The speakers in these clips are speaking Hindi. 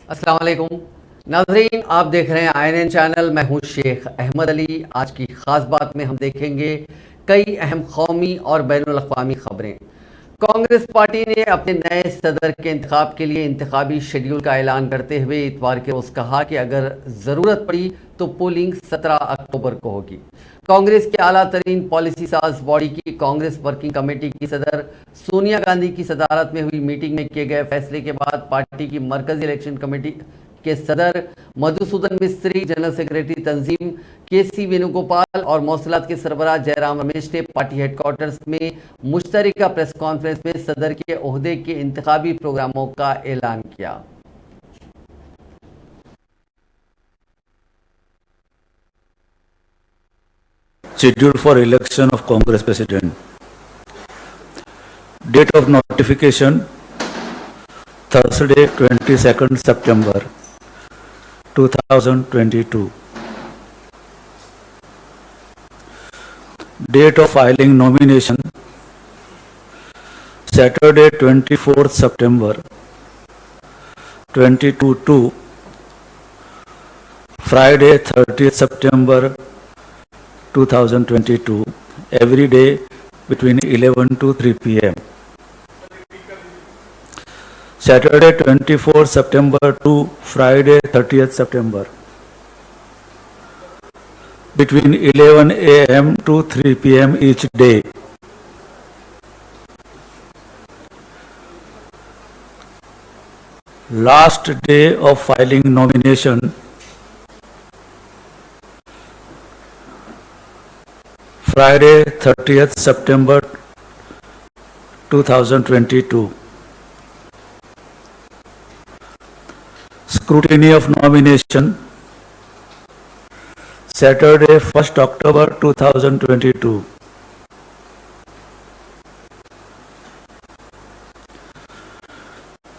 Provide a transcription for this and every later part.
अस्सलाम वालेकुम नाज़रीन, आप देख रहे हैं INN चैनल। मैं हूं शेख अहमद अली। आज की ख़ास बात में हम देखेंगे कई अहम कौमी और बैनुल अक़वामी ख़बरें। कांग्रेस पार्टी ने अपने नए सदर के इंतखाब के लिए इंतखाबी शेड्यूल का ऐलान करते हुए इतवार के रोज़ कहा कि अगर ज़रूरत पड़ी तो पोलिंग 17 अक्टूबर को होगी। कांग्रेस के आला तरीन पॉलिसी साज बॉडी की कांग्रेस वर्किंग कमेटी की सदर सोनिया गांधी की सदारत में हुई मीटिंग में किए गए फैसले के बाद पार्टी की मरकजी इलेक्शन कमेटी के सदर मधुसूदन मिस्त्री, जनरल सेक्रेटरी तंजीम KC वेणुगोपाल और मौसलात के सरबराह जयराम रमेश ने पार्टी हेडक्वार्टर्स में मुश्तरका प्रेस कॉन्फ्रेंस में सदर के ओहदे के इंतखाबी प्रोग्रामों का ऐलान किया। Schedule for election of Congress President. Date of notification Thursday 22nd September 2022. Date of filing nomination Saturday 24th September 2022 to Friday 30th September 2022, every day between 11 to 3 p.m. Saturday 24th September to Friday 30th September, between 11 a.m. to 3 p.m. each day. Last day of filing nomination Friday 30th September 2022. Scrutiny of nomination Saturday 1st October 2022.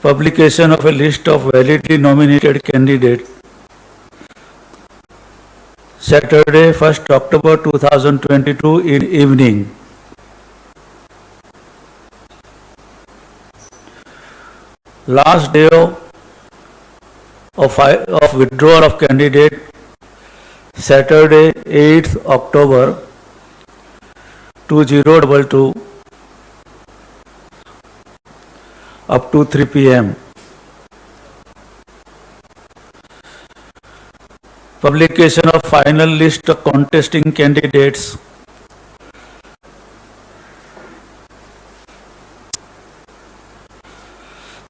Publication of a list of validly nominated candidates Saturday 1st October 2022 in evening. Last day of withdrawal of candidate Saturday 8th October 2022 up to 3 p.m. Publication of final list of contesting candidates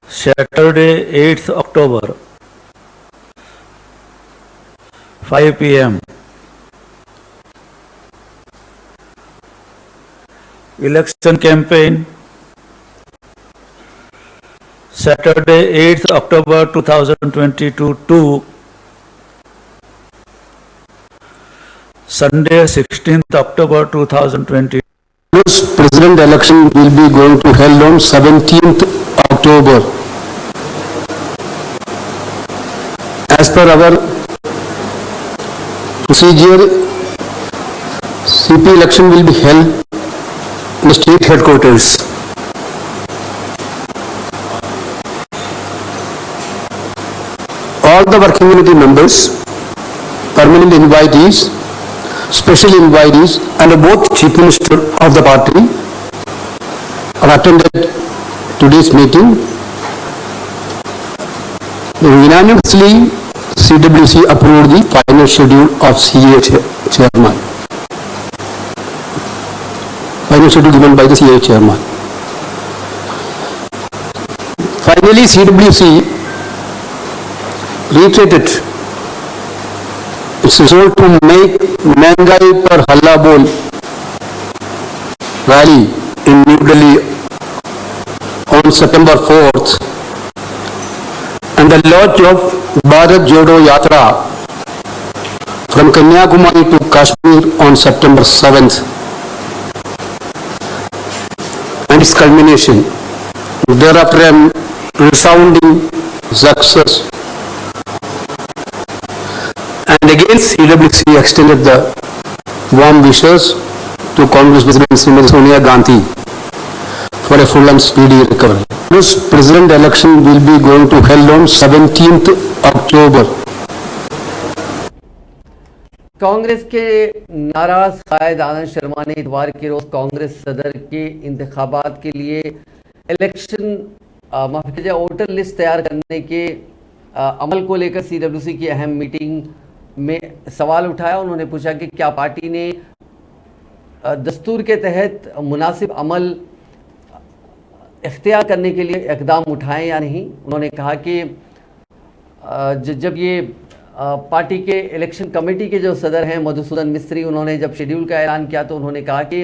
Saturday 8th October 5 p.m. Election campaign Saturday 8th October 2022 to Sunday 16th October 2020. President election will be going to held on 17th October. As per our procedure, CP election will be held in the state headquarters. All the working committee members, permanent invitees, special invitees and both Chief Minister of the party have attended today's meeting. Unanimously, CWC approved the final schedule of CA chairman. Final schedule given by the CA chairman. Finally, CWC reiterated its resolve to make Mangai Par Halla Bol rally in New Delhi on September 4th and the launch of Bharat Jodo Yatra from Kanyakumari to Kashmir on September 7th and its culmination. Thereafter, a resounding success. And again, CWC extended the warm wishes to Congress President Srimati Sonia Gandhi for a full and speedy recovery. First president election will be going to held on 17th October. Congress के नाराज कायद आनंद शर्मा ने इतवार के रोज कांग्रेस सदर के इंतखाबात के लिए इलेक्शन वोटर लिस्ट तैयार करने के अमल को लेकर CWC की अहम मीटिंग में सवाल उठाया। उन्होंने पूछा कि क्या पार्टी ने दस्तूर के तहत मुनासिब अमल इख्तियार करने के लिए इकदाम उठाए या नहीं। उन्होंने कहा कि जब ये पार्टी के इलेक्शन कमेटी के जो सदर हैं मधुसूदन मिस्त्री, उन्होंने जब शेड्यूल का ऐलान किया तो उन्होंने कहा कि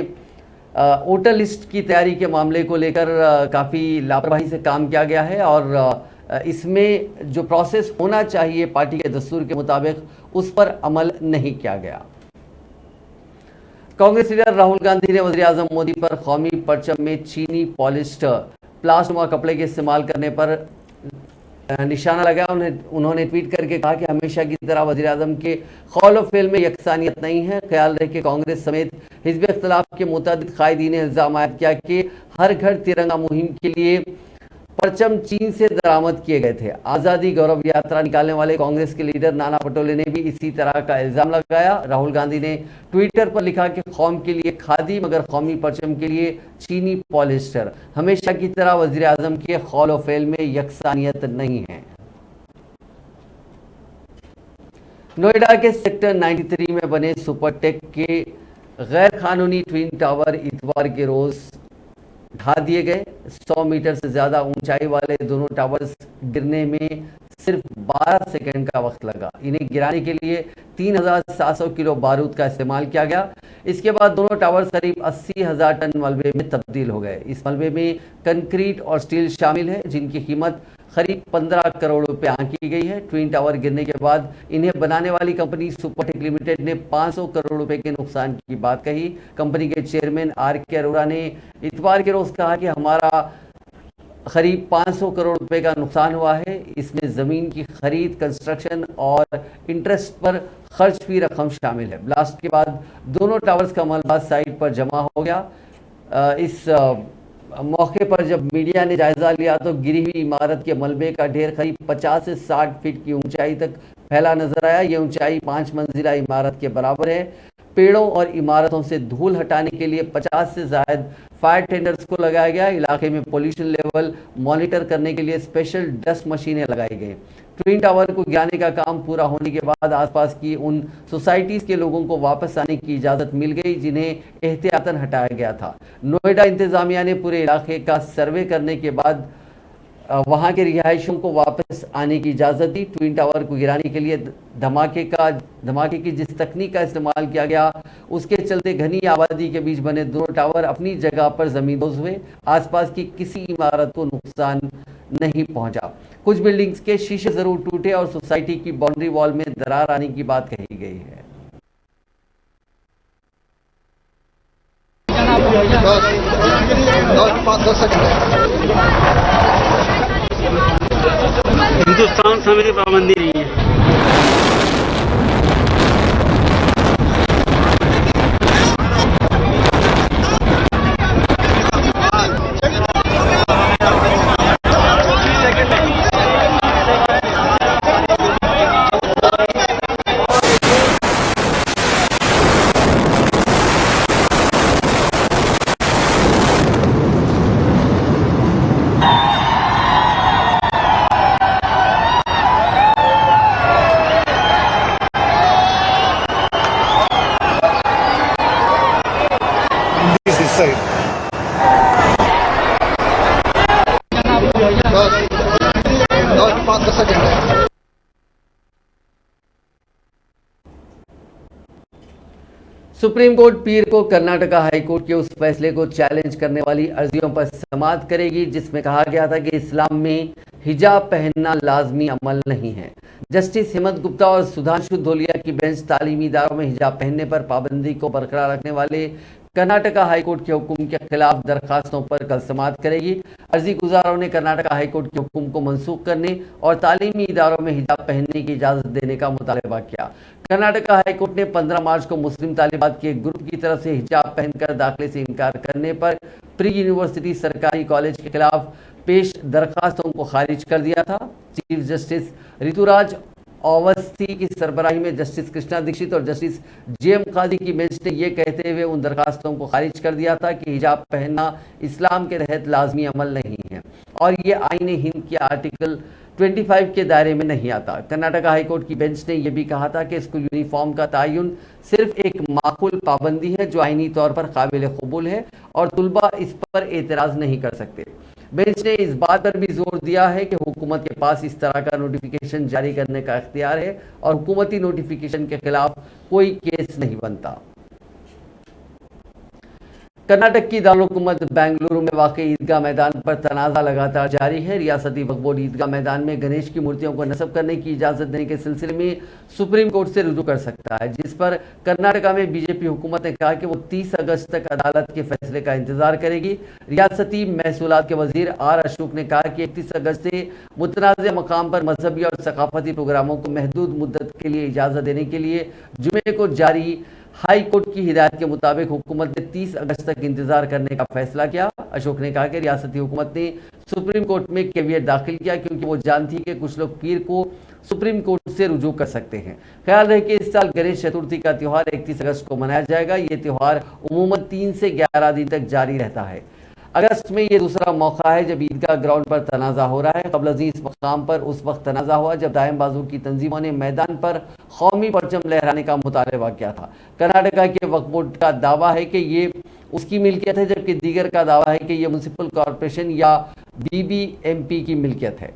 वोटर लिस्ट की तैयारी के मामले को लेकर काफ़ी लापरवाही से काम किया गया है और इसमें जो प्रोसेस होना चाहिए पार्टी के दस्तूर के मुताबिक उस पर अमल नहीं किया गया। कांग्रेस लीडर राहुल गांधी ने वज़ीर-ए-आज़म मोदी पर कौमी परचम में चीनी पॉलिस्टर प्लास्टिक कपड़े के इस्तेमाल करने पर निशाना लगाया। उन्होंने ट्वीट करके कहा कि हमेशा की तरह वज़ीर-ए-आज़म के कौल और फ़ेल में यकसानियत नहीं है। ख्याल रहे कि कांग्रेस समेत हिज़्ब इख्तिलाफ के मुतअद्दिद कायदीन ने इल्ज़ाम आयद किया कि हर घर तिरंगा मुहिम के लिए परचम चीन से दरामद किए गए थे। आज़ादी गौरव यात्रा निकालने वाले कांग्रेस के लीडर नाना पटोले ने भी इसी तरह का इल्ज़ाम लगाया। राहुल गांधी ने ट्विटर पर लिखा कि कौम के लिए खादी मगर कौमी परचम के लिए चीनी पॉलिस्टर। हमेशा की तरह वज़ीर-ए-आज़म के कौल और फ़ेल में यकसानियत नहीं है। नोएडा के सेक्टर 93 में बने सुपरटेक के गैर कानूनी ट्विन टावर इतवार के रोज ढा दिए गए। 100 मीटर से ज्यादा ऊंचाई वाले दोनों टावर्स गिरने में सिर्फ 12 सेकंड का वक्त लगा। इन्हें गिराने के लिए 3700 किलो बारूद का इस्तेमाल किया गया। इसके बाद दोनों टावर्स करीब 80,000 टन मलबे में तब्दील हो गए। इस मलबे में कंक्रीट और स्टील शामिल है जिनकी कीमत करीब 15 करोड़ रुपए आंकी गई है। ट्विन टावर गिरने के बाद इन्हें बनाने वाली कंपनी सुपरटेक लिमिटेड ने 500 करोड़ रुपए के नुकसान की बात कही। कंपनी के चेयरमैन RK अरोड़ा ने इतवार के रोज कहा कि हमारा करीब 500 करोड़ रुपए का नुकसान हुआ है। इसमें ज़मीन की खरीद, कंस्ट्रक्शन और इंटरेस्ट पर खर्च भी रकम शामिल है। ब्लास्ट के बाद दोनों टावर्स का मलबा साइट पर जमा हो गया। इस मौके पर जब मीडिया ने जायजा लिया तो गिरी हुई इमारत के मलबे का ढेर करीब 50 से 60 फीट की ऊंचाई तक फैला नजर आया। ये ऊंचाई 5 मंजिला इमारत के बराबर है। पेड़ों और इमारतों से धूल हटाने के लिए 50 से ज्यादा फायर टेंडर्स को लगाया गया। इलाके में पोल्यूशन लेवल मॉनिटर करने के लिए स्पेशल डस्ट मशीनें लगाई गई। ट्विन टावर को गिराने का काम पूरा होने के बाद आसपास की उन सोसाइटीज के लोगों को वापस आने की इजाजत मिल गई जिन्हें एहतियातन हटाया गया था। नोएडा इंतजामिया ने पूरे इलाके का सर्वे करने के बाद वहां के रिहायशियों को वापस आने की इजाज़त दी। ट्विन टावर को गिराने के लिए धमाके की जिस तकनीक का इस्तेमाल किया गया उसके चलते घनी आबादी के बीच बने दोनों टावर अपनी जगह पर जमींदोज हुए। आसपास की किसी इमारत को नुकसान नहीं पहुंचा। कुछ बिल्डिंग्स के शीशे जरूर टूटे और सोसाइटी की बाउंड्री वॉल में दरार आने की बात कही गई है। हिंदुस्तान समय की पाबंदी नहीं है। सुप्रीम कोर्ट पीर को कर्नाटका हाई कोर्ट के उस फैसले को चैलेंज करने वाली अर्जियों पर समाअत करेगी जिसमें कहा गया था कि इस्लाम में हिजाब पहनना लाजमी अमल नहीं है। जस्टिस हेमंत गुप्ता और सुधांशु धोलिया की बेंच तालीमी इदारों में हिजाब पहनने पर पाबंदी को बरकरार रखने वाले कर्नाटका हाईकोर्ट के हुक्म के खिलाफ दरखास्तों पर कल समाअत करेगी। अर्जी गुजारों ने कर्नाटका हाईकोर्ट के हुक्म को मंसूख करने और तालीमी इदारों में हिजाब पहनने की इजाजत देने का मुतालबा किया। कर्नाटका हाईकोर्ट ने 15 मार्च को मुस्लिम तालिबात के एक ग्रुप की तरफ से हिजाब पहनकर दाखिले से इनकार करने पर प्री यूनिवर्सिटी सरकारी कॉलेज के खिलाफ पेश दरखास्तों को खारिज कर दिया था। चीफ जस्टिस ऋतुराज अवस्थी की सरबराही में जस्टिस कृष्णा दीक्षित और जस्टिस जेएम काजी की बेंच ने यह कहते हुए उन दरखास्तों को खारिज कर दिया था कि हिजाब पहनना इस्लाम के तहत लाजमी अमल नहीं है और ये आईन हिंद के आर्टिकल 25 के दायरे में नहीं आता। कर्नाटका हाईकोर्ट की बेंच ने यह भी कहा था कि स्कूल यूनिफॉर्म का तयन सिर्फ एक माकूल पाबंदी है जो आईनी तौर पर काबिल कबूल है और तुलबा इस पर एतराज़ नहीं कर सकते। बेंच ने इस बात पर भी जोर दिया है कि हुकूमत के पास इस तरह का नोटिफिकेशन जारी करने का इख्तियार है और हुकूमती नोटिफिकेशन के खिलाफ कोई केस नहीं बनता। कर्नाटक की दारुलहुकूमत बेंगलुरु में वाक़ई ईदगाह मैदान पर तनाज़ा लगातार जारी है। रियासती वक्फ बोर्ड ईदगाह मैदान में गणेश की मूर्तियों को नस्ब करने की इजाज़त देने के सिलसिले में सुप्रीम कोर्ट से रुजू कर सकता है, जिस पर कर्नाटका में बीजेपी हुकूमत ने कहा कि वो 30 अगस्त तक अदालत के फैसले का इंतजार करेगी। रियासती महसूलात के वजीर आर अशोक ने कहा कि 31 अगस्त से मुतनाज़ मकाम पर मजहबी और सकाफती प्रोग्रामों को महदूद मुद्दत के लिए इजाज़त देने के लिए जुमे को जारी हाई कोर्ट की हिदायत के मुताबिक हुकूमत ने 30 अगस्त तक इंतजार करने का फैसला किया। अशोक ने कहा कि रियासती हुकूमत ने सुप्रीम कोर्ट में कैवियट दाखिल किया क्योंकि वो जानती है कि कुछ लोग पीर को सुप्रीम कोर्ट से रुजू कर सकते हैं। ख्याल रहे कि इस साल गणेश चतुर्थी का त्यौहार 31 अगस्त को मनाया जाएगा। ये त्यौहार उमूमन 3 से 11 दिन तक जारी रहता है। अगस्त में ये दूसरा मौका है जब ईदगाह ग्राउंड पर तनाज़ा हो रहा है। कबल इस मकाम पर उस वक्त तनाज़ा हुआ जब दाएं बाजू की तंजीमों ने मैदान पर कौमी परचम लहराने का मुतालबा किया था। कर्नाटका के वक्फ बोर्ड का दावा है कि ये उसकी मिल्कियत है, जबकि दीगर का दावा है कि यह म्युनिसिपल कॉरपोरेशन या बीबीएमपी की मिल्कियत है।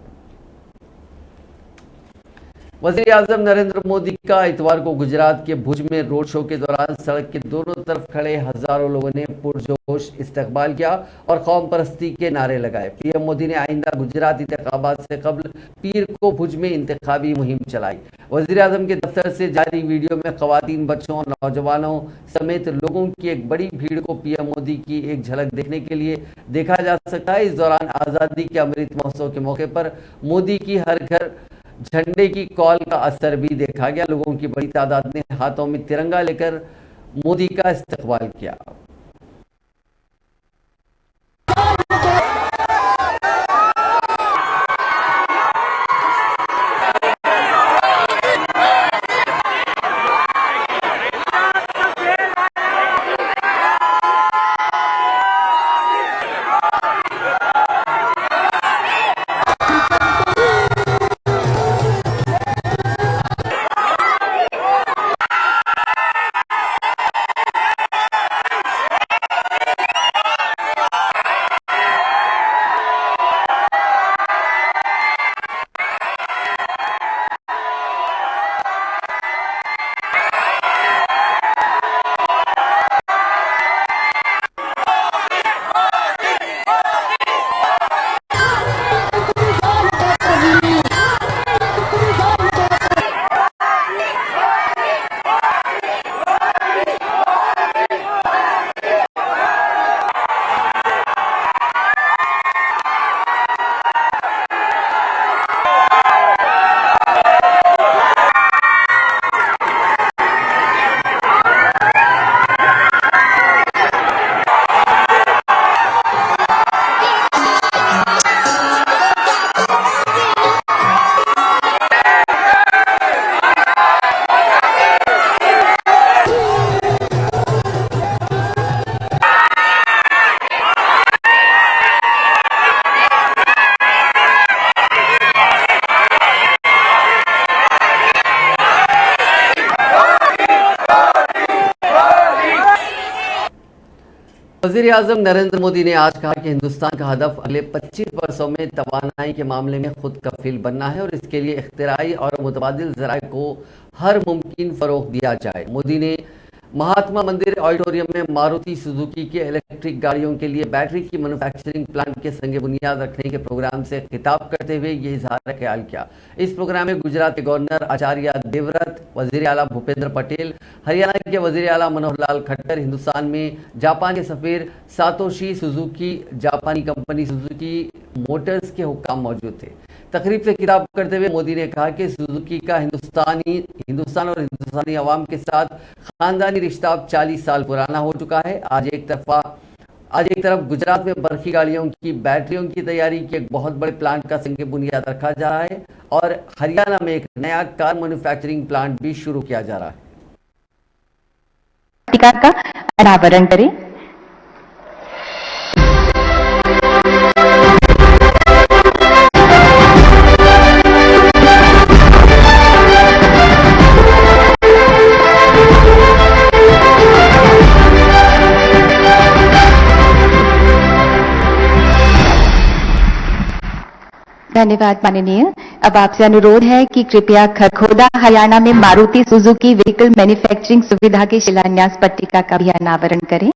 वज़ीर आज़म नरेंद्र मोदी का इतवार को गुजरात के भुज में रोड शो के दौरान सड़क के दोनों तरफ खड़े हजारों लोगों ने पुरजोश इस्तकबाल किया और कौम परस्ती के नारे लगाए। पीएम मोदी ने आइंदा गुजरात इंतखाबात से कबल पीर को भुज में इंतखाबी मुहिम चलाई। वज़ीर आज़म के दफ्तर से जारी वीडियो में ख़वातीन, बच्चों और नौजवानों समेत लोगों की एक बड़ी भीड़ को पीएम मोदी की एक झलक देखने के लिए देखा जा सकता है। इस दौरान आज़ादी के अमृत महोत्सव के मौके पर मोदी की हर घर झंडे की कॉल का असर भी देखा गया। लोगों की बड़ी तादाद ने हाथों में तिरंगा लेकर मोदी का इस्तकबाल किया। वज़ीर आज़म नरेंद्र मोदी ने आज कहा कि हिंदुस्तान का हदफ अगले 25 वर्षों में तवानाई के मामले में खुद कफील बनना है और इसके लिए इख्तिराई और मुतबादिल ज़राए को हर मुमकिन फ़रोग़ दिया जाए। मोदी ने महात्मा मंदिर ऑडिटोरियम में मारुति सुजुकी के इलेक्ट्रिक गाड़ियों के लिए बैटरी की मैन्युफैक्चरिंग प्लांट के संग बुनियाद रखने के प्रोग्राम से खिताब करते हुए ये इजहार ख्याल किया। इस प्रोग्राम में गुजरात के गवर्नर आचार्य देवव्रत, वजीर आला भूपेंद्र पटेल, हरियाणा के वजीर आला मनोहर लाल खट्टर, हिंदुस्तान में जापान के सफीर सातोशी सुजुकी, जापानी कंपनी सुजुकी मोटर्स के हुक्काम मौजूद थे। तकरीब से खिताब करते हुए मोदी ने कहा कि सुजुकी का हिंदुस्तान और हिंदुस्तानी अवाम के साथ खानदानी रिश्ता अब 40 साल पुराना हो चुका है। आज एक तरफ गुजरात में बरखी गाड़ियों की बैटरियों की तैयारी के एक बहुत बड़े प्लांट का संग बुनियाद रखा जा रहा है और हरियाणा में एक नया कार मैन्युफैक्चरिंग प्लांट भी शुरू किया जा रहा है। पट्टिका का अनावरण करें। धन्यवाद माननीय। अब आपसे अनुरोध है कि कृपया खरखोदा हरियाणा में मारुति सुजुकी व्हीकल मैन्युफैक्चरिंग सुविधा के शिलान्यास पट्टिका का भी अनावरण करें।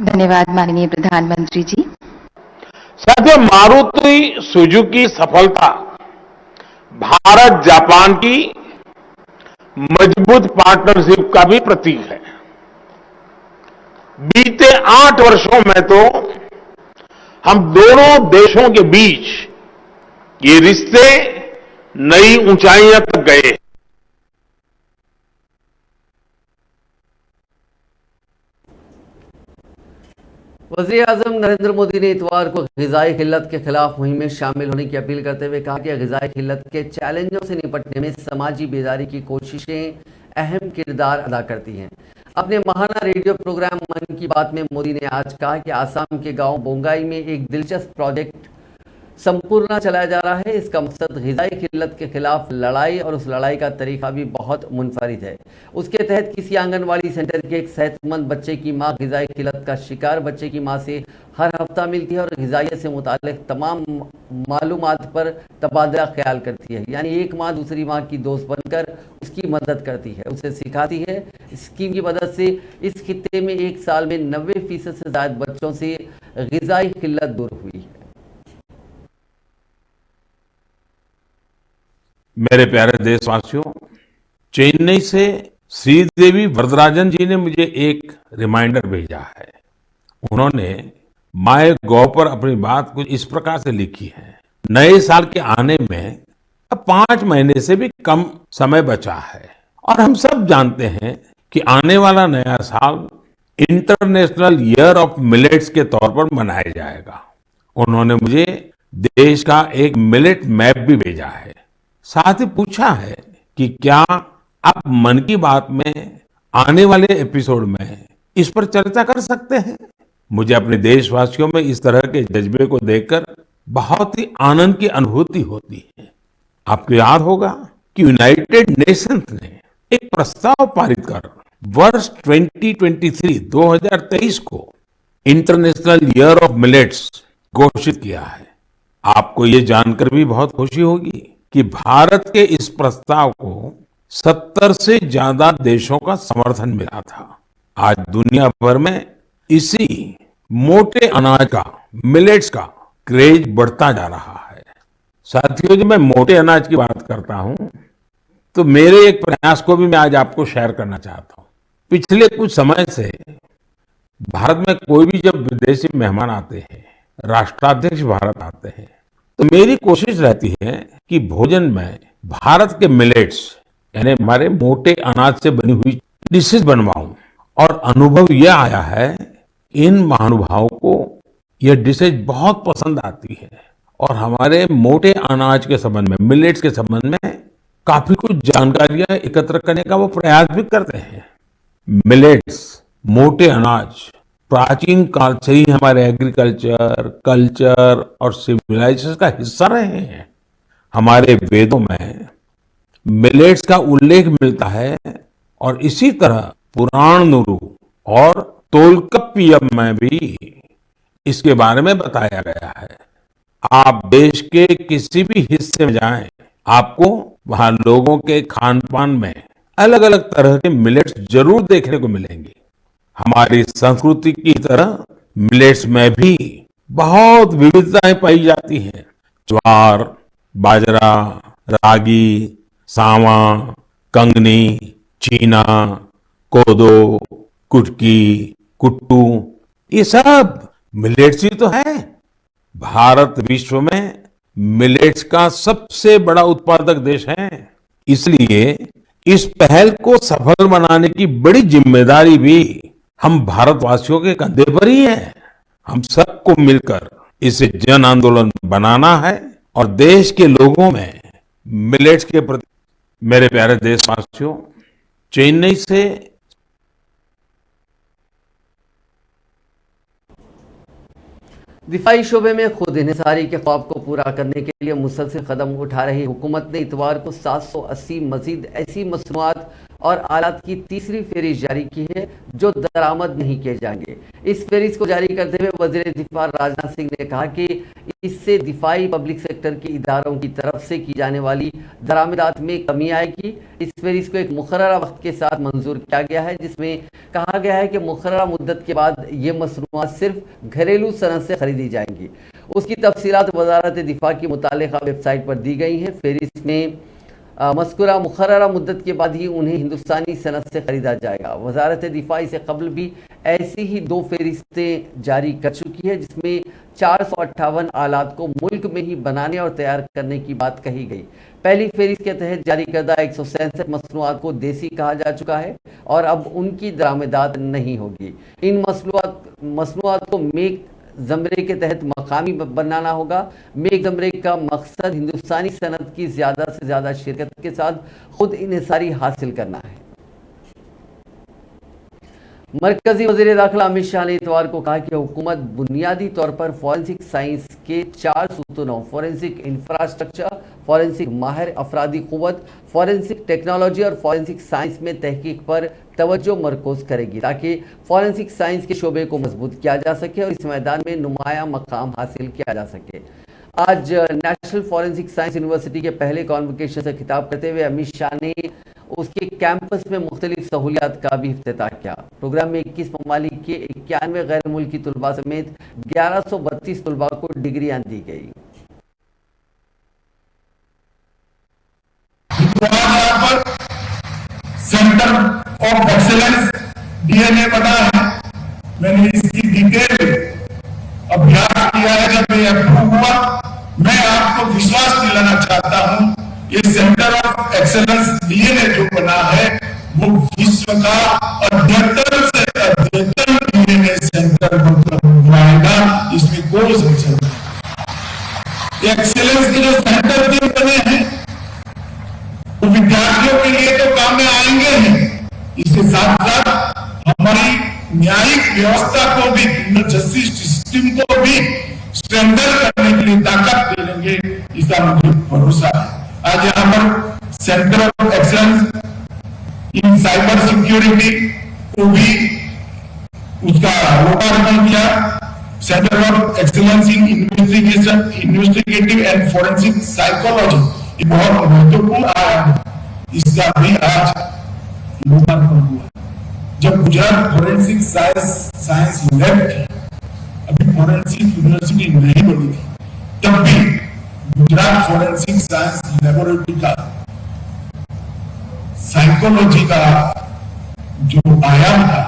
धन्यवाद माननीय प्रधानमंत्री जी। साथियों, मारुति सुजुकी सफलता भारत जापान की मजबूत पार्टनरशिप का भी प्रतीक है। बीते 8 वर्षों में तो हम दोनों देशों के बीच ये रिश्ते नई ऊंचाइयों तक गए। वज़ीर आज़म नरेंद्र मोदी ने इतवार को ग़िज़ाई किल्लत के खिलाफ मुहिम में शामिल होने की अपील करते हुए कहा कि ग़िज़ाई किल्लत के चैलेंजों से निपटने में समाजी बेदारी की कोशिशें अहम किरदार अदा करती हैं। अपने माहाना रेडियो प्रोग्राम मन की बात में मोदी ने आज कहा कि आसाम के गांव बोंगाई में एक दिलचस्प प्रोजेक्ट संपूर्ण चलाया जा रहा है। इसका मकसद ग़िज़ाई किल्लत के खिलाफ लड़ाई और उस लड़ाई का तरीका भी बहुत मुनफरिद है। उसके तहत किसी आंगनवाड़ी सेंटर के एक सेहतमंद बच्चे की मां ग़िज़ाई किल्लत का शिकार बच्चे की मां से हर हफ्ता मिलती है और ग़िज़ाइयत से मुताल्लिक़ तमाम मालूमात पर तबादला ख्याल करती है। यानी एक माँ दूसरी माँ की दोस्त बनकर उसकी मदद करती है, उसे सिखाती है। स्कीम की मदद से इस खित्ते में एक साल में 90% से ज़्यादा बच्चों से ग़िज़ाई किल्लत दूर हुई है। मेरे प्यारे देशवासियों, चेन्नई से श्रीदेवी वरदराजन जी ने मुझे एक रिमाइंडर भेजा है। उन्होंने माय गॉव पर अपनी बात कुछ इस प्रकार से लिखी है। नए साल के आने में अब 5 महीने से भी कम समय बचा है और हम सब जानते हैं कि आने वाला नया साल इंटरनेशनल ईयर ऑफ मिलेट्स के तौर पर मनाया जाएगा। उन्होंने मुझे देश का एक मिलेट मैप भी भेजा है। साथ ही पूछा है कि क्या आप मन की बात में आने वाले एपिसोड में इस पर चर्चा कर सकते हैं। मुझे अपने देशवासियों में इस तरह के जज्बे को देखकर बहुत ही आनंद की अनुभूति होती है। आपको याद होगा कि यूनाइटेड नेशंस ने एक प्रस्ताव पारित कर वर्ष 2023 को इंटरनेशनल ईयर ऑफ मिलेट्स घोषित किया है। आपको ये जानकर भी बहुत खुशी होगी कि भारत के इस प्रस्ताव को 70 से ज्यादा देशों का समर्थन मिला था। आज दुनिया भर में इसी मोटे अनाज का, मिलेट्स का क्रेज बढ़ता जा रहा है। साथियों, जब मैं मोटे अनाज की बात करता हूं तो मेरे एक प्रयास को भी मैं आज आपको शेयर करना चाहता हूं। पिछले कुछ समय से भारत में कोई भी जब विदेशी मेहमान आते हैं, राष्ट्राध्यक्ष भारत आते हैं, तो मेरी कोशिश रहती है कि भोजन में भारत के मिलेट्स यानी हमारे मोटे अनाज से बनी हुई डिशेस बनवाऊं। और अनुभव यह आया है, इन महानुभावों को यह डिशेज बहुत पसंद आती है और हमारे मोटे अनाज के संबंध में, मिलेट्स के संबंध में काफी कुछ जानकारियां एकत्र करने का वो प्रयास भी करते हैं। मिलेट्स, मोटे अनाज प्राचीन काल से ही हमारे एग्रीकल्चर, कल्चर और सिविलाइजेशन का हिस्सा रहे हैं। हमारे वेदों में मिलेट्स का उल्लेख मिलता है और इसी तरह पुराणनुरु और तोल्काप्पियम में भी इसके बारे में बताया गया है। आप देश के किसी भी हिस्से में जाएं, आपको वहां लोगों के खान पान में अलग अलग तरह के मिलेट्स जरूर देखने को मिलेंगे। हमारी संस्कृति की तरह मिलेट्स में भी बहुत विविधताएं पाई जाती हैं। ज्वार, बाजरा, रागी, सावा, कंगनी, चीना, कोदो, कुटकी, कुट्टू, ये सब मिलेट्स ही तो है। भारत विश्व में मिलेट्स का सबसे बड़ा उत्पादक देश है। इसलिए इस पहल को सफल बनाने की बड़ी जिम्मेदारी भी हम भारतवासियों के कंधे पर ही है। हम सबको मिलकर इसे जन आंदोलन बनाना है और देश के लोगों में मिलेट्स के प्रति। मेरे प्यारे देशवासियों, चेन्नई से दिफाई शोबे में खुद इन्हिसारी के ख्वाब को पूरा करने के लिए मुसलसल कदम उठा रही हुकूमत ने इतवार को 780 मजीद ऐसी मसनूआत और आलात की तीसरी फहरिस्त जारी की है जो दरामद नहीं किए जाएंगे। इस फहरिस्त को जारी करते हुए वज़ीर दिफा राजनाथ सिंह ने कहा कि इससे दिफाई पब्लिक सेक्टर के इदारों की तरफ से की जाने वाली दरामदात में कमी आएगी। इस फहरिस्त को एक मुकर्ररा वक्त के साथ मंजूर किया गया है, जिसमें कहा गया है कि मुकर्ररा मुद्दत के बाद ये मसनूआत सिर्फ घरेलू सनद से खरीदी जाएंगी। उसकी तफसीलात वजारत दिफा की मुतालिका वेबसाइट पर दी गई हैं। फहरिस्त में मज़कूरा मुकर्ररा मुद्दत के बाद ही उन्हें हिंदुस्तानी सनद से खरीदा जाएगा। वजारत दिफा से कबल भी ऐसी ही 2 फहरिस्तें जारी कर चुकी है, जिसमें 458 आलात को मुल्क में ही बनाने और तैयार करने की बात कही गई। पहली फहरिस्त के तहत जारी करदा 167 मसनूआत को देसी कहा जा चुका है और अब उनकी दरामदात नहीं होगी। इन मसनूआत को मेक ज़मरे के तहत मकामी बनाना होगा। मेक ज़मरे का मकसद हिंदुस्तानी सनद की ज़्यादा से ज़्यादा शिरकत के साथ खुद इन्हिसारी हासिल करना है। मरकजी वज़ीर दाखिला अमित शाह ने इतवार को कहा कि हुकूमत बुनियादी तौर पर फॉरेंसिक साइंस के 4 सुतूनों फॉरेंसिक इंफ्रास्ट्रक्चर, फॉरेंसिक माहिर अफरादी क़ुव्वत, फॉरेंसिक टेक्नोलॉजी और फॉरेंसिक साइंस में तहकीक पर तवज्जो मरकूज़ करेगी ताकि फॉरेंसिक साइंस के शोबे को मजबूत किया जा सके और इस मैदान में नुमाया मकाम हासिल किया जा सके। आज नेशनल फॉरेंसिक साइंस यूनिवर्सिटी के पहले कॉन्वोकेशन से खिताब करते हुए अमित शाह ने उसके कैंपस में मुख्तलिफ सहूलियात का भी इफ्तिताह किया। प्रोग्राम में 21 ममालिक के 91 गैर मुल्की तलबा समेत 1132 तलबा को डिग्रियां दी गई। सेंटर ऑफ एक्सीलेंस डीएनए बना है। मैंने इसकी डिटेल अभ्यास किया है। जब ये अप्रूव हुआ, मैं आपको विश्वास दिलाना चाहता हूं, ये सेंटर ऑफ एक्सीलेंस डीएनए जो बना है वो विश्व का अद्यतन से अद्यतन डीएनए सेंटर बनाएगा। इसमें कोई संशय नहीं। एक्सीलेंस के जो सेंटर भी बने हैं वो विद्यार्थियों के लिए तो काम में आएंगे ही, इसके साथ साथ हमारी न्यायिक व्यवस्था को भी, जस्टिस सिस्टम को भी स्ट्रेंथन करने के लिए ताकत देंगे, इसका मुझे भरोसा है। आज यहाँ पर centre of excellence in cyber security को भी उसका लोकार्पण किया। Centre of excellence in investigative and forensic psychology, ये बहुत महत्वपूर्ण आयाम है, इसका भी आज लोकार्पण हुआ। जब गुजरात फॉरेंसिक साइंस लैब थी, अभी फॉरेंसिक यूनिवर्सिटी नहीं बनी थी, तब भी गुजरात फॉरेंसिक साइंस लेबोरेटरी का साइकोलॉजी का जो आयाम था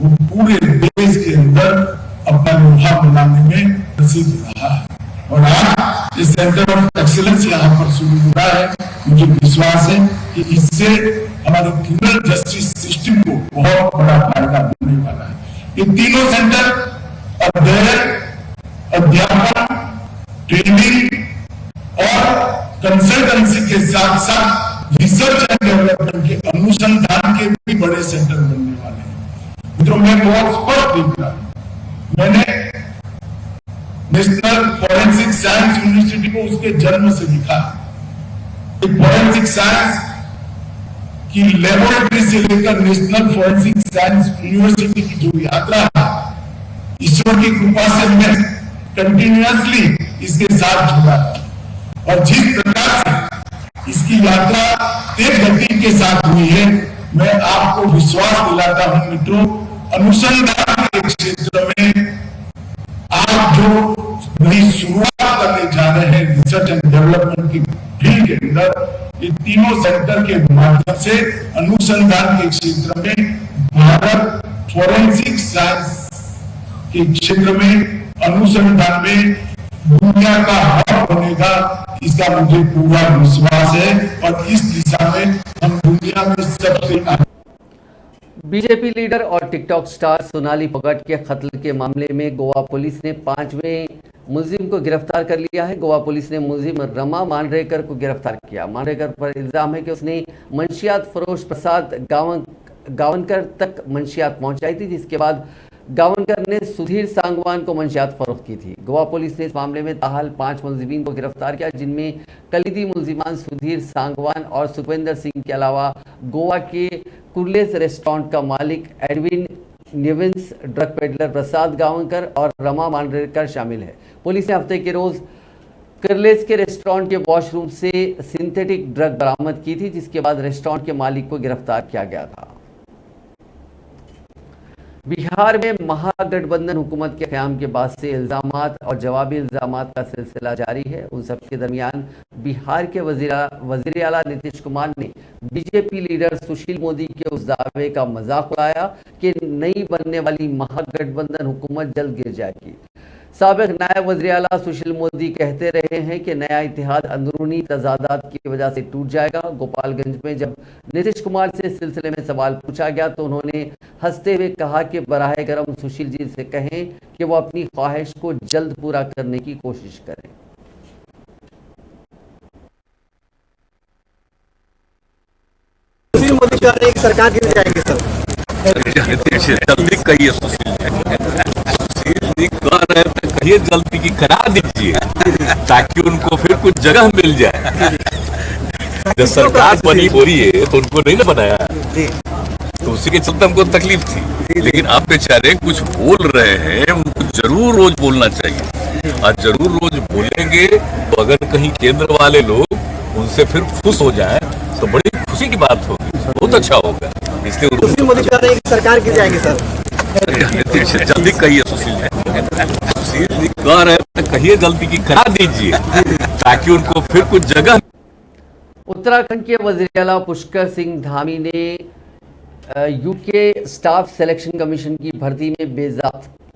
वो पूरे देश के अंदर अपना लोहा बनाने में प्रसिद्ध रहा है। और आज इस सेंटर ऑफ एक्सीलेंस यहाँ पर शुरू हो रहा है। मुझे विश्वास है कि इससे हमारे क्रिमिनल जस्टिस सिस्टम को बहुत बड़ा फायदा मिलने वाला है। ये तीनों सेंटर अध्ययन, अध्यापन, ट्रेनिंग और कंसल्टेंसी के साथ साथ रिसर्च एंड डेवलपमेंट के अनुसंधान के भी बड़े सेंटर बनने वाले हैं। मित्रों, मैं बहुत स्पष्ट देख रहा हूं मैंने नेशनल फॉरेंसिक साइंस यूनिवर्सिटी को उसके जन्म से लिखा। फॉरेंसिक साइंस की लेबोरेटरी से लेकर नेशनल फॉरेंसिक साइंस यूनिवर्सिटी की जो यात्रा है, ईश्वर की कृपा से मैं कंटिन्यूअसली इसके साथ जुड़ा और जिस प्रकार से इसकी यात्रा तेज गति के साथ हुई है, मैं आपको विश्वास दिलाता हूं मित्रों, अनुसंधान के क्षेत्र में आप जो नई शुरुआत करने जा रहे हैं रिसर्च एंड डेवलपमेंट की फील्ड के अंदर, ये तीनों सेक्टर के माध्यम से अनुसंधान के क्षेत्र में भारत फॉरेंसिक साइंस के क्षेत्र में अनुसंधान में दुनिया का हब बनेगा, इसका मुझे पूरा विश्वास है और इस दिशा में हम दुनिया में सबसे आगे। बीजेपी लीडर और टिकटॉक स्टार सोनाली फोगाट के कत्ल के मामले में गोवा पुलिस ने 5वें मुलजिम को गिरफ्तार कर लिया है। गोवा पुलिस ने मुलजिम रमा मांडरेकर को गिरफ्तार किया। मांडरेकर पर इल्जाम है कि उसने मंशियात फरोश प्रसाद गावनकर तक मंशियात पहुंचाई थी, जिसके बाद गावनकर ने सुधीर सांगवान को मंशियात फरोख्त की थी। गोवा पुलिस ने इस मामले में ताहाल 5 मुलजिमीन को गिरफ्तार किया, जिनमें कलीदी मुलजिमान सुधीर सांगवान और सुखविंदर सिंह के अलावा गोवा के कुर्लेस रेस्टोरेंट का मालिक एडविन निविंस, ड्रग पेडलर प्रसाद गावनकर और रमा मांडरेकर शामिल है। पुलिस ने हफ्ते के रोज कुर्लेस के रेस्टोरेंट के वॉशरूम से सिंथेटिक ड्रग बरामद की थी, जिसके बाद रेस्टोरेंट के मालिक को गिरफ्तार किया गया था। बिहार में महागठबंधन हुकूमत के क़याम के बाद से इल्जामात और जवाबी इल्जामात का सिलसिला जारी है। उन सबके दरमियान बिहार के वज़ीर आला नीतीश कुमार ने बीजेपी लीडर सुशील मोदी के उस दावे का मजाक उड़ाया कि नई बनने वाली महागठबंधन हुकूमत जल्द गिर जाएगी। साबिक नायब वज़ीर आला सुशील मोदी कहते रहे हैं कि नया इत्तेहाद अंदरूनी तजादात की वजह से टूट जाएगा। गोपालगंज में जब नीतीश कुमार से इस सिलसिले में सवाल पूछा गया तो उन्होंने हंसते हुए कहा कि बराह करम सुशील जी से कहें कि वो अपनी ख्वाहिश को जल्द पूरा करने की कोशिश करें। सुशील मोदी कह रहे हैं कि सरकार गिर जाएगी सर। जल्दी कहिए सुशील जी कह रहे हैं, कहिए जल्दी की करा दीजिए ताकि उनको फिर कुछ जगह मिल जाए। जब सरकार बनी हो रही है तो उनको नहीं ना बनाया, तो उसी के चलते हमको तकलीफ थी। लेकिन आप बेचारे कुछ बोल रहे हैं, उनको जरूर रोज बोलना चाहिए और जरूर रोज बोलेंगे तो अगर कहीं केंद्र वाले लोग उनसे फिर खुश हो जाए तो बड़ी खुशी की बात होगी, बहुत अच्छा होगा। इसलिए सुशील मोदी कह रहे हैं कि सरकार गिर जाएगी सर। जल्दी कहिए सुशील जी कह रहे हैं, कहिए जल्दी की करा दीजिए ताकि उनको फिर कुछ जगह। उत्तराखंड के वज़ीर आला पुष्कर सिंह धामी ने यूके स्टाफ सिलेक्शन कमीशन की भर्ती में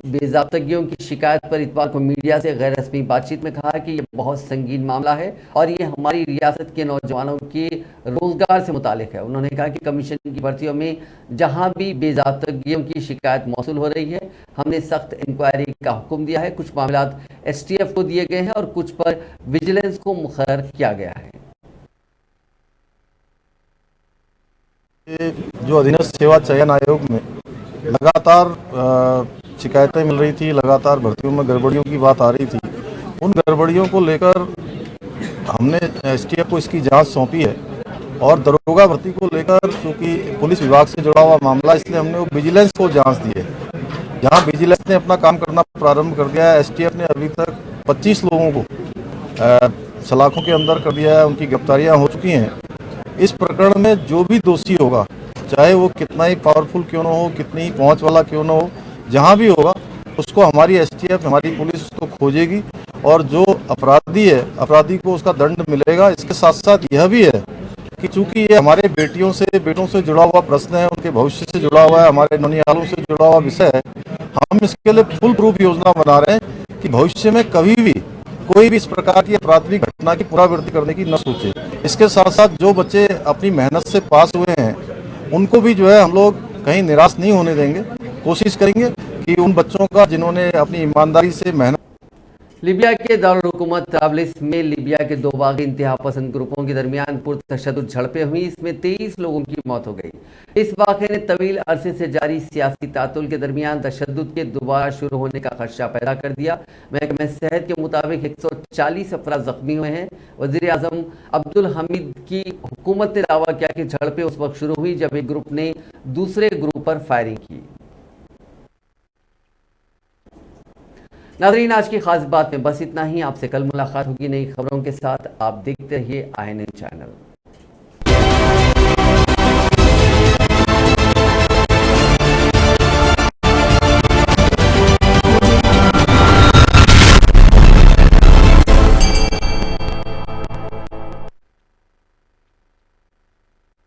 बेज़ाब्तगियों की शिकायत पर इतवार को मीडिया से गैर रस्मी बातचीत में कहा कि यह बहुत संगीन मामला है और ये हमारी रियासत के नौजवानों के रोजगार से मुतालिक है। उन्होंने कहा कि कमीशन की भर्तियों में जहां भी बेज़ाब्तगियों की शिकायत मौसूल हो रही है, हमने सख्त इंक्वायरी का हुक्म दिया है। कुछ मामला STF को दिए गए हैं और कुछ पर विजिलेंस को मुकर्रर किया गया है। जो अधीनस्थ सेवा चयन आयोग में लगातार शिकायतें मिल रही थी, लगातार भर्तियों में गड़बड़ियों की बात आ रही थी, उन गड़बड़ियों को लेकर हमने STF को इसकी जांच सौंपी है और दरोगा भर्ती को लेकर चूँकि पुलिस विभाग से जुड़ा हुआ मामला, इसलिए हमने वो विजिलेंस को जांच दी है। जहां विजिलेंस ने अपना काम करना प्रारंभ कर दिया है, STF ने अभी तक 25 लोगों को सलाखों के अंदर कर दिया है, उनकी गिरफ्तारियां हो चुकी हैं। इस प्रकरण में जो भी दोषी होगा, चाहे वो कितना ही पावरफुल क्यों न हो, कितनी ही पहुंच वाला क्यों न हो, जहां भी होगा उसको हमारी STF, हमारी पुलिस उसको खोजेगी और जो अपराधी है, अपराधी को उसका दंड मिलेगा। इसके साथ साथ यह भी है कि चूंकि ये हमारे बेटों से जुड़ा हुआ प्रश्न है, उनके भविष्य से जुड़ा हुआ है, हमारे नौनिहालों से जुड़ा हुआ विषय है, हम इसके लिए फुल प्रूफ योजना बना रहे हैं कि भविष्य में कभी भी कोई भी इस प्रकार की अपराधिक घटना की पुनरावृत्ति करने की न सोचे। इसके साथ साथ जो बच्चे अपनी मेहनत से पास हुए हैं उनको भी जो है हम लोग कहीं निराश नहीं होने देंगे। कोशिश करेंगे कि उन बच्चों का जिन्होंने अपनी ईमानदारी से मेहनत। लीबिया के दारुल हुकूमत तराबलिस में लीबिया के दो बागी इंतहा पसंद ग्रुपों के दरमियान पुरतशद्दुद झड़पें हुई। इसमें 23 लोगों की मौत हो गई। इस वाक़े ने तवील अरसे से जारी सियासी तातुल के दरमियान तशद्दुद के दोबारा शुरू होने का खदशा पैदा कर दिया। महकमे सेहत के मुताबिक 140 अफराद जख्मी हुए हैं। वज़ीर आज़म अब्दुल हमीद की हुकूमत ने दावा किया कि झड़पें उस वक्त शुरू हुई जब एक ग्रुप ने दूसरे ग्रुप पर फायरिंग की। नाज़रीन, आज की खास बात में बस इतना ही। आपसे कल मुलाकात होगी नई खबरों के साथ। आप देखते रहिए INN चैनल।